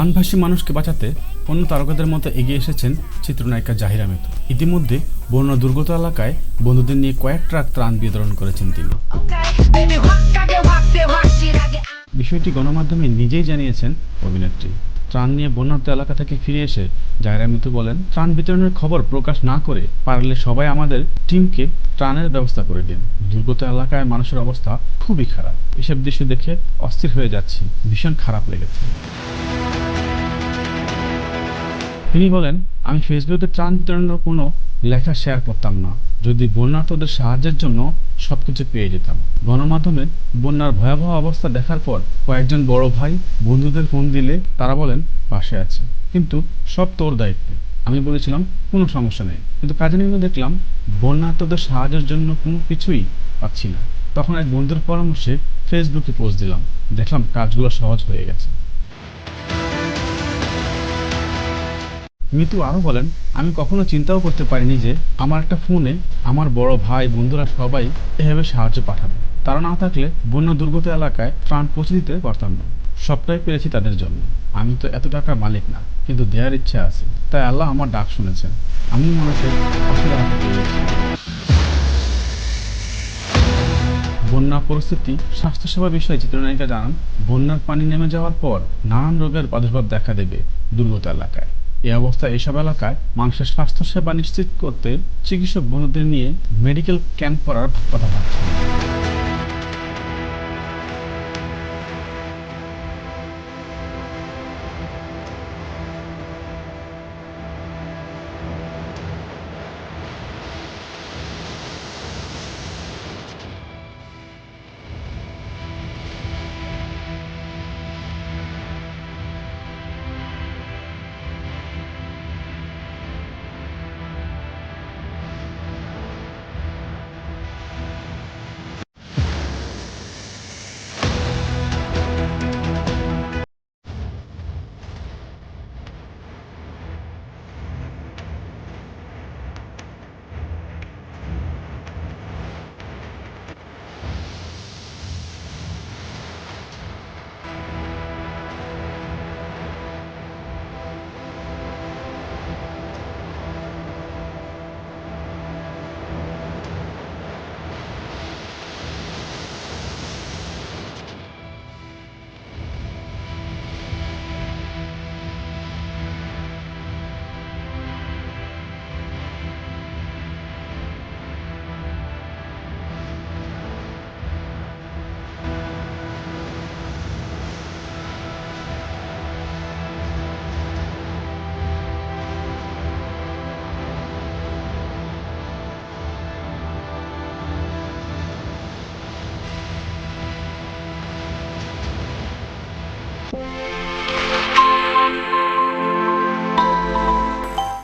বানভাসী মানুষকে বাঁচাতে অন্য তারকাদের মতো এগিয়ে এসেছেন চিত্রনায়িকা জাহিরা মিতু। ইতিমধ্যে বন্যা দুর্গত এলাকায় বন্ধুদের নিয়ে কয়েক ট্রাক ত্রাণ বিতরণ করেছেন তিনি। বিষয়টি গণমাধ্যমে নিজেই জানিয়েছেন অভিনেত্রী। ত্রাণ নিয়ে বন্যার্ত এলাকা থেকে ফিরে এসে জাহিরা মিতু বলেন, ত্রাণ বিতরণের খবর প্রকাশ না করে পারলে সবাই আমাদের টিমকে ত্রাণের ব্যবস্থা করে দিন। দুর্গত এলাকায় মানুষের অবস্থা খুবই খারাপ। এসব দৃশ্য দেখে অস্থির হয়ে যাচ্ছি, ভীষণ খারাপ লেগেছে। তিনি বলেন, আমি ফেসবুকে ত্রাণ বিতরণের কোনো লেখা শেয়ার করতাম না। যদি বন্যার্তদের সাহায্যের জন্য সবকিছু পেয়ে যেতাম। গণমাধ্যমে বন্যার ভয়াবহ অবস্থা দেখার পর কয়েকজন বড় ভাই বন্ধুদের ফোন দিলে তারা বলেন পাশে আছে, কিন্তু সব তোর দায়িত্বে। আমি বলেছিলাম কোনো সমস্যা নেই, কিন্তু কাজে নেমে দেখলাম বন্যার্তদের সাহায্যের জন্য কোনো কিছুই পাচ্ছি না। তখন এক বন্ধুর পরামর্শে ফেসবুকে পোস্ট দিলাম, দেখলাম কাজগুলো সহজ হয়ে গেছে। মিতু আরও বলেন, আমি কখনো চিন্তাও করতে পারিনি যে আমার একটা ফোনে আমার বড় ভাই বন্ধুরা সবাই এভাবে সাহায্য পাঠাবে। তারা না থাকলে বন্যা দুর্গত এলাকায় ত্রাণ পৌঁছে দিতে পারতাম না। সবটাই পেরেছি তাদের জন্য। আমি তো এত টাকার মালিক না, কিন্তু দেওয়ার ইচ্ছা আছে। তাই আল্লাহ আমার ডাক শুনেছেন। আমি মানুষের পাশে দাঁড়াতে পেরেছি। বন্যা পরিস্থিতি স্বাস্থ্যসেবা বিষয়ে চিত্রনায়িকা জানান, বন্যার পানি নেমে যাওয়ার পর নানান রোগের প্রাদুর্ভাব দেখা দেবে দুর্গত এলাকায়। এই অবস্থায় এসব এলাকায় মানুষের স্বাস্থ্যসেবা নিশ্চিত করতে চিকিৎসক বন্ধুদের নিয়ে মেডিকেল ক্যাম্প করার কথা ভাবছেন।